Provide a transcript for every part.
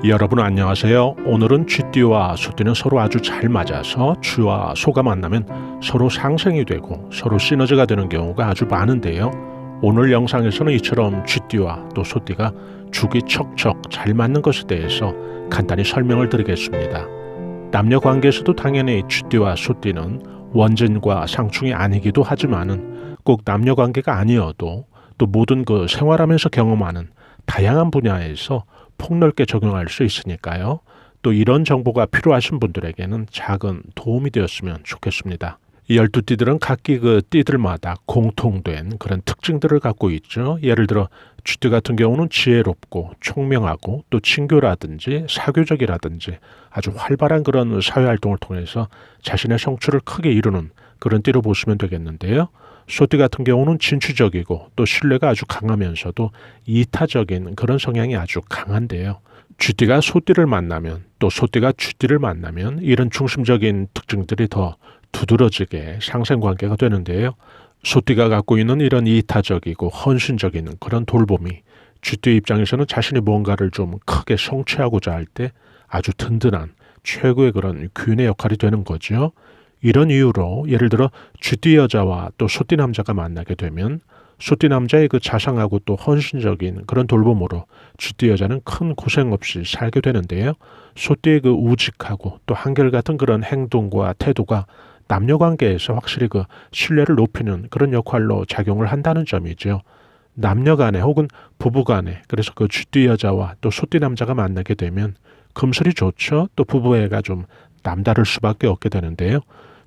여러분 안녕하세요. 오늘은 쥐띠와 소띠는 서로 아주 잘 맞아서 쥐와 소가 만나면 서로 상생이 되고 서로 시너지가 되는 경우가 아주 많은데요. 오늘 영상에서는 이처럼 쥐띠와 또 소띠가 죽이 척척 잘 맞는 것에 대해서 간단히 설명을 드리겠습니다. 남녀 관계에서도 당연히 쥐띠와 소띠는 원진과 상충이 아니기도 하지만은 꼭 남녀 관계가 아니어도 또 모든 그 생활하면서 경험하는 다양한 분야에서 폭넓게 적용할 수 있으니까요. 또 이런 정보가 필요하신 분들에게는 작은 도움이 되었으면 좋겠습니다. 이 12띠들은 각기 그 띠들마다 공통된 그런 특징들을 갖고 있죠. 예를 들어 쥐띠 같은 경우는 지혜롭고 총명하고 또 친교라든지 사교적이라든지 아주 활발한 그런 사회활동을 통해서 자신의 성취를 크게 이루는 그런 띠로 보시면 되겠는데요. 소띠 같은 경우는 진취적이고 또 신뢰가 아주 강하면서도 이타적인 그런 성향이 아주 강한데요. 쥐띠가 소띠를 만나면 또 소띠가 쥐띠를 만나면 이런 중심적인 특징들이 더 두드러지게 상생관계가 되는데요. 소띠가 갖고 있는 이런 이타적이고 헌신적인 그런 돌봄이 쥐띠 입장에서는 자신이 뭔가를 좀 크게 성취하고자 할 때 아주 든든한 최고의 그런 귀인의 역할이 되는 거죠. 이런 이유로 예를 들어 쥐띠 여자와 또 소띠 남자가 만나게 되면 소띠 남자의 그 자상하고 또 헌신적인 그런 돌봄으로 쥐띠 여자는 큰 고생 없이 살게 되는데요. 소띠의 그 우직하고 또 한결같은 그런 행동과 태도가 남녀 관계에서 확실히 그 신뢰를 높이는 그런 역할로 작용을 한다는 점이죠. 남녀 간에 혹은 부부 간에 그래서 그 쥐띠 여자와 또 소띠 남자가 만나게 되면 금슬이 좋죠. 또 부부애가 좀 남다를 수밖에 없게 되는데요.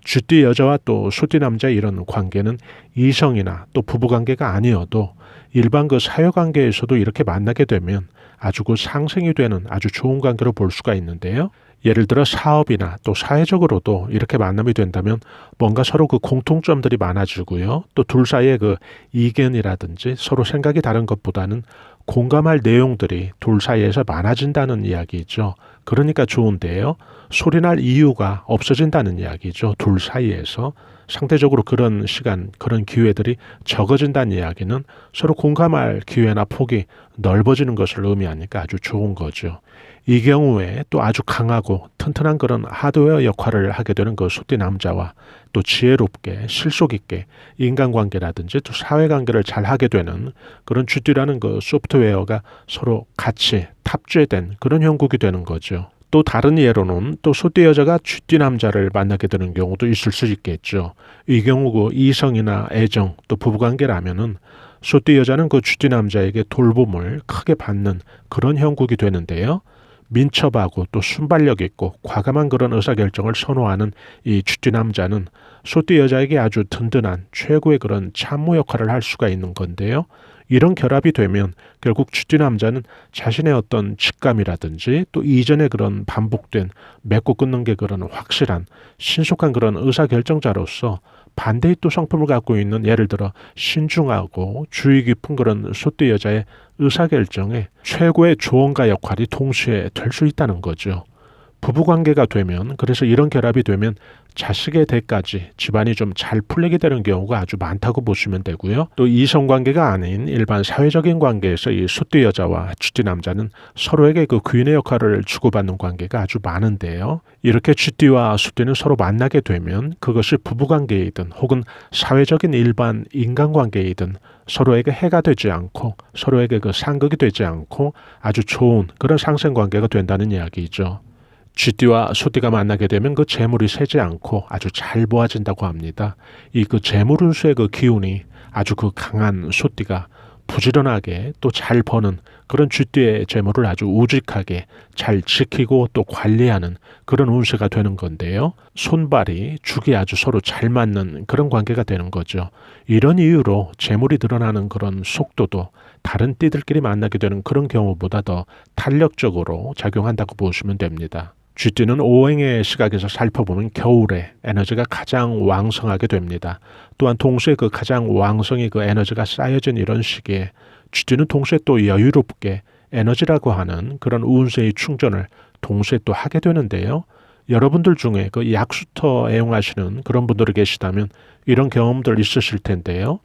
쥐띠 여자와 또 소띠 남자의 이런 관계는 이성이나 또 부부관계가 아니어도 일반 그 사회관계에서도 이렇게 만나게 되면 아주 그 상생이 되는 아주 좋은 관계로 볼 수가 있는데요. 예를 들어 사업이나 또 사회적으로도 이렇게 만남이 된다면 뭔가 서로 그 공통점들이 많아지고요. 또 둘 사이의 그 이견이라든지 서로 생각이 다른 것보다는 공감할 내용들이 둘 사이에서 많아진다는 이야기죠. 그러니까 좋은데요. 소리날 이유가 없어진다는 이야기죠. 둘 사이에서 상대적으로 그런 시간, 그런 기회들이 적어진다는 이야기는 서로 공감할 기회나 폭이 넓어지는 것을 의미하니까 아주 좋은 거죠. 이 경우에 또 아주 강하고 튼튼한 그런 하드웨어 역할을 하게 되는 그 소띠 남자와 또 지혜롭게 실속 있게 인간관계라든지 또 사회관계를 잘 하게 되는 그런 쥐띠라는 그 소프트웨어가 서로 같이 탑재된 그런 형국이 되는 거죠. 또 다른 예로는 또 소띠 여자가 쥐띠 남자를 만나게 되는 경우도 있을 수 있겠죠. 이 경우 그 이성이나 애정 또 부부관계라면은 소띠 여자는 그 쥐띠 남자에게 돌봄을 크게 받는 그런 형국이 되는데요. 민첩하고 또 순발력 있고 과감한 그런 의사결정을 선호하는 이 쥐띠 남자는 소띠 여자에게 아주 든든한 최고의 그런 참모 역할을 할 수가 있는 건데요. 이런 결합이 되면 결국 쥐띠 남자는 자신의 어떤 직감이라든지 또 이전에 그런 반복된 맺고 끊는 게 그런 확실한 신속한 그런 의사결정자로서 반대의 또 성품을 갖고 있는 예를 들어 신중하고 주의 깊은 그런 소띠 여자의 의사결정에 최고의 조언가 역할이 동시에 될 수 있다는 거죠. 부부관계가 되면 그래서 이런 결합이 되면 자식의 대까지 집안이 좀 잘 풀리게 되는 경우가 아주 많다고 보시면 되고요. 또 이성관계가 아닌 일반 사회적인 관계에서 이 소띠 여자와 쥐띠 남자는 서로에게 그 귀인의 역할을 주고받는 관계가 아주 많은데요. 이렇게 쥐띠와 소띠는 서로 만나게 되면 그것이 부부관계이든 혹은 사회적인 일반 인간관계이든 서로에게 해가 되지 않고 서로에게 그 상극이 되지 않고 아주 좋은 그런 상생관계가 된다는 이야기죠. 쥐띠와 소띠가 만나게 되면 그 재물이 새지 않고 아주 잘 모아진다고 합니다. 이 그 재물 운수의 그 기운이 아주 그 강한 소띠가 부지런하게 또 잘 버는 그런 쥐띠의 재물을 아주 우직하게 잘 지키고 또 관리하는 그런 운세가 되는 건데요. 손발이 죽이 아주 서로 잘 맞는 그런 관계가 되는 거죠. 이런 이유로 재물이 드러나는 그런 속도도 다른 띠들끼리 만나게 되는 그런 경우보다 더 탄력적으로 작용한다고 보시면 됩니다. 쥐띠는 오행의 시각에서 살펴보면 겨울에 에너지가 가장 왕성하게 됩니다. 또한 동시에 그 가장 왕성히 그 에너지가 쌓여진 이런 시기에 쥐띠는 동시에 또 여유롭게 에너지라고 하는 그런 운세의 충전을 동시에 또 하게 되는데요. 여러분들 중에 그 약수터 애용하시는 그런 분들이 계시다면 이런 경험들 있으실 텐데요.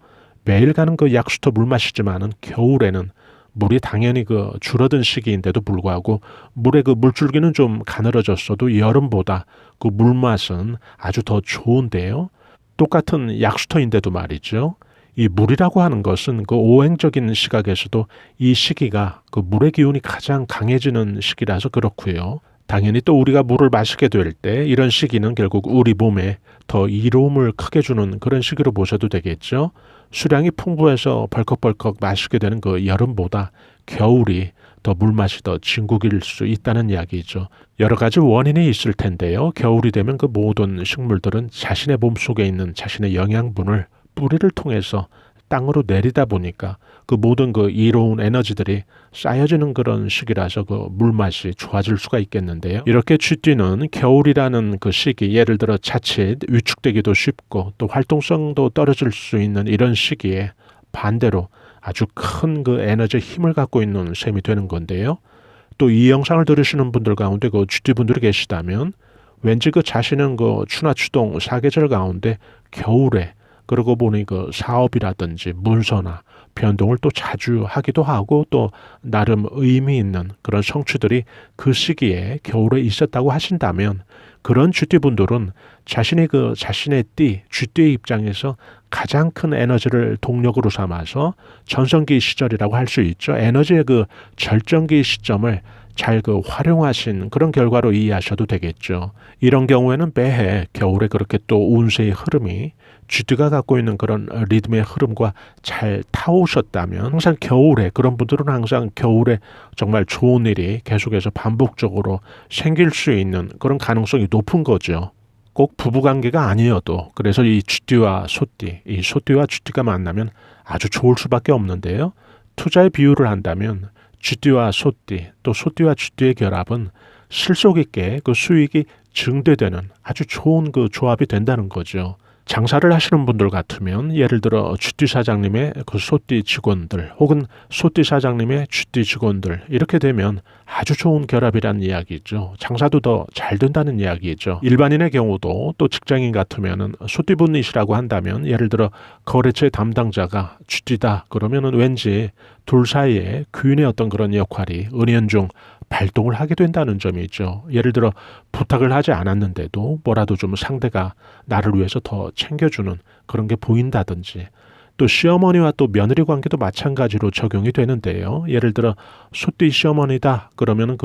매일 가는 그 약수터 물 마시지만은 겨울에는 물이 당연히 줄어든 시기인데도 불구하고 물의 물줄기는 좀 가늘어졌어도 여름보다 그 물맛은 아주 더 좋은데요. 똑같은 약수터인데도 말이죠. 이 물이라고 하는 것은 오행적인 시각에서도 이 시기가 물의 기운이 가장 강해지는 시기라서 그렇고요. 당연히 또 우리가 물을 마시게 될 때 이런 시기는 결국 우리 몸에 더 이로움을 크게 주는 그런 시기로 보셔도 되겠죠. 수량이 풍부해서 벌컥벌컥 마시게 되는 여름보다 겨울이 더 물맛이 더 진국일 수 있다는 이야기죠. 여러 가지 원인이 있을 텐데요. 겨울이 되면 모든 식물들은 자신의 몸속에 있는 자신의 영양분을 뿌리를 통해서 땅으로 내리다 보니까 모든 이로운 에너지들이 쌓여지는 그런 시기라서 물맛이 좋아질 수가 있겠는데요. 이렇게 쥐띠는 겨울이라는 시기, 예를 들어 자칫 위축되기도 쉽고 또 활동성도 떨어질 수 있는 이런 시기에 반대로 아주 큰 에너지 힘을 갖고 있는 셈이 되는 건데요. 또 이 영상을 들으시는 분들 가운데 쥐띠 분들이 계시다면 왠지 자신은 추나추동 사계절 가운데 겨울에 그러고 보니 사업이라든지 문서나 변동을 또 자주 하기도 하고 또 나름 의미 있는 그런 성취들이 그 시기에 겨울에 있었다고 하신다면 그런 쥐띠분들은 자신의 자신의 쥐띠의 입장에서 가장 큰 에너지를 동력으로 삼아서 전성기 시절이라고 할 수 있죠. 에너지의 절정기 시점을 잘 활용하신 그런 결과로 이해하셔도 되겠죠. 이런 경우에는 매해 겨울에 그렇게 또 운세의 흐름이 쥐띠가 갖고 있는 그런 리듬의 흐름과 잘 타오셨다면 항상 겨울에 그런 분들은 항상 겨울에 정말 좋은 일이 계속해서 반복적으로 생길 수 있는 그런 가능성이 높은 거죠. 꼭 부부관계가 아니어도 그래서 이 쥐띠와 소띠, 이 소띠와 쥐띠가 만나면 아주 좋을 수밖에 없는데요. 투자의 비유를 한다면 쥐띠와 소띠, 또 소띠와 쥐띠의 결합은 실속 있게 수익이 증대되는 아주 좋은 조합이 된다는 거죠. 장사를 하시는 분들 같으면 예를 들어 쥐띠 사장님의 소띠 직원들 혹은 소띠 사장님의 쥐띠 직원들 이렇게 되면 아주 좋은 결합이라는 이야기죠. 장사도 더 잘 된다는 이야기죠. 일반인의 경우도 또 직장인 같으면은 소띠분이시라고 한다면 예를 들어 거래처의 담당자가 쥐띠다 그러면은 왠지 둘 사이에 귀인의 어떤 그런 역할이 은연중 발동을 하게 된다는 점이 있죠. 예를 들어 부탁을 하지 않았는데도 뭐라도 좀 상대가 나를 위해서 더 챙겨주는 그런 게 보인다든지 또 시어머니와 또 며느리 관계도 마찬가지로 적용이 되는데요. 예를 들어 소띠 시어머니다 그러면은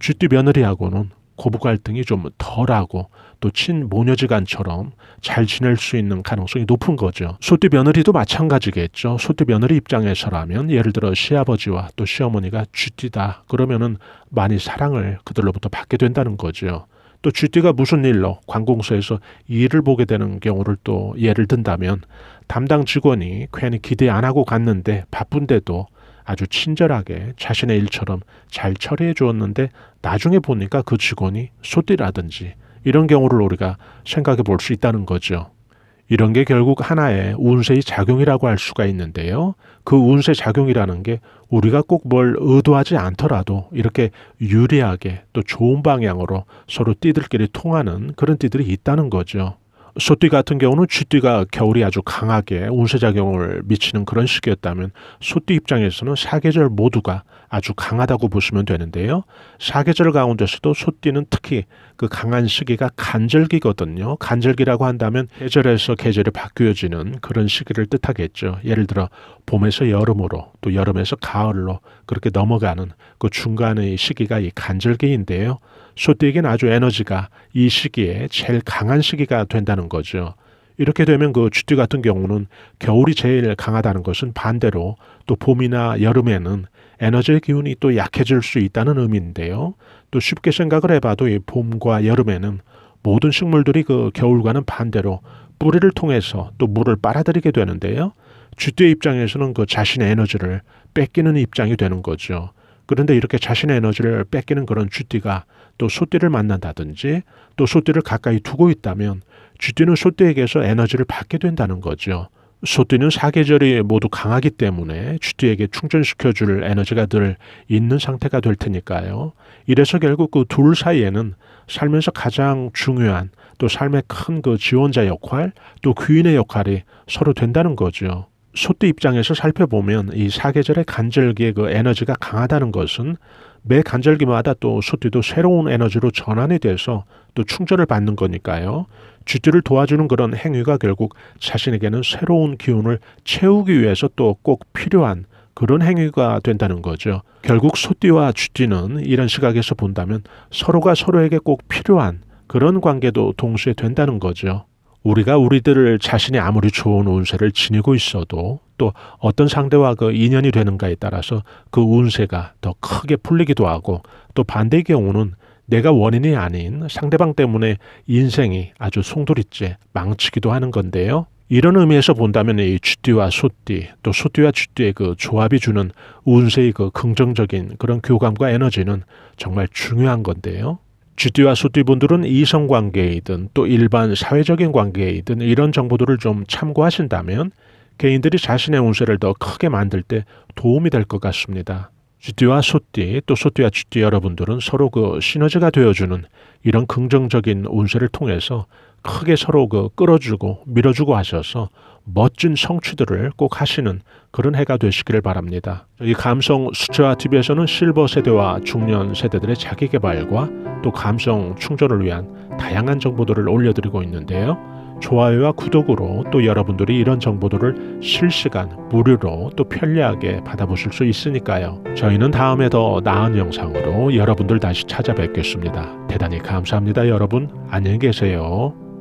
쥐띠 며느리하고는 고부 갈등이 좀 덜하고 또 친모녀지간처럼 잘 지낼 수 있는 가능성이 높은 거죠. 소띠 며느리도 마찬가지겠죠. 소띠 며느리 입장에서라면 예를 들어 시아버지와 또 시어머니가 쥐띠다 그러면은 많이 사랑을 그들로부터 받게 된다는 거죠. 또 쥐띠가 무슨 일로 관공서에서 일을 보게 되는 경우를 또 예를 든다면 담당 직원이 괜히 기대 안 하고 갔는데 바쁜데도 아주 친절하게 자신의 일처럼 잘 처리해 주었는데 나중에 보니까 그 직원이 소띠라든지 이런 경우를 우리가 생각해 볼 수 있다는 거죠. 이런 게 결국 하나의 운세의 작용이라고 할 수가 있는데요. 그 운세 작용이라는 게 우리가 꼭 뭘 의도하지 않더라도 이렇게 유리하게 또 좋은 방향으로 서로 띠들끼리 통하는 그런 띠들이 있다는 거죠. 소띠 같은 경우는 쥐띠가 겨울이 아주 강하게 운세작용을 미치는 그런 시기였다면 소띠 입장에서는 사계절 모두가 아주 강하다고 보시면 되는데요. 사계절 가운데서도 소띠는 특히 강한 시기가 간절기거든요. 간절기라고 한다면 계절에서 계절이 바뀌어지는 그런 시기를 뜻하겠죠. 예를 들어 봄에서 여름으로 또 여름에서 가을로 그렇게 넘어가는 그 중간의 시기가 이 간절기인데요. 소띠에겐 아주 에너지가 이 시기에 제일 강한 시기가 된다는 거죠. 이렇게 되면 쥐띠 같은 경우는 겨울이 제일 강하다는 것은 반대로 또 봄이나 여름에는 에너지의 기운이 또 약해질 수 있다는 의미인데요. 또 쉽게 생각을 해봐도 이 봄과 여름에는 모든 식물들이 겨울과는 반대로 뿌리를 통해서 또 물을 빨아들이게 되는데요. 쥐띠의 입장에서는 자신의 에너지를 뺏기는 입장이 되는 거죠. 그런데 이렇게 자신의 에너지를 뺏기는 그런 쥐띠가 또 소띠를 만난다든지 또 소띠를 가까이 두고 있다면 쥐띠는 소띠에게서 에너지를 받게 된다는 거죠. 소띠는 사계절이 모두 강하기 때문에 쥐띠에게 충전시켜줄 에너지가 늘 있는 상태가 될 테니까요. 이래서 결국 그 둘 사이에는 살면서 가장 중요한 또 삶의 큰 지원자 역할 또 귀인의 역할이 서로 된다는 거죠. 소띠 입장에서 살펴보면 이 사계절의 간절기의 그 에너지가 강하다는 것은 매 간절기마다 또 소띠도 새로운 에너지로 전환이 돼서 또 충전을 받는 거니까요. 쥐띠를 도와주는 그런 행위가 결국 자신에게는 새로운 기운을 채우기 위해서 또 꼭 필요한 그런 행위가 된다는 거죠. 결국 소띠와 쥐띠는 이런 시각에서 본다면 서로가 서로에게 꼭 필요한 그런 관계도 동시에 된다는 거죠. 우리가 우리들을 자신이 아무리 좋은 운세를 지니고 있어도 또 어떤 상대와 그 인연이 되는가에 따라서 그 운세가 더 크게 풀리기도 하고 또 반대의 경우는 내가 원인이 아닌 상대방 때문에 인생이 아주 송두리째 망치기도 하는 건데요. 이런 의미에서 본다면 이 쥐띠와 소띠 또 소띠와 쥐띠의 그 조합이 주는 운세의 그 긍정적인 그런 교감과 에너지는 정말 중요한 건데요. 쥐띠와 소띠 분들은 이성관계이든 또 일반 사회적인 관계이든 이런 정보들을 좀 참고하신다면 개인들이 자신의 운세를 더 크게 만들 때 도움이 될 것 같습니다. 쥐띠와 소띠 또 소띠와 쥐띠 여러분들은 서로 그 시너지가 되어주는 이런 긍정적인 운세를 통해서 크게 서로 그 끌어주고 밀어주고 하셔서 멋진 성취들을 꼭 하시는 그런 해가 되시기를 바랍니다. 이 감성 수채화 TV에서는 실버 세대와 중년 세대들의 자기 개발과 또 감성 충전을 위한 다양한 정보들을 올려드리고 있는데요. 좋아요와 구독으로 또 여러분들이 이런 정보들을 실시간 무료로 또 편리하게 받아보실 수 있으니까요. 저희는 다음에 더 나은 영상으로 여러분들 다시 찾아뵙겠습니다. 대단히 감사합니다. 여러분 안녕히 계세요.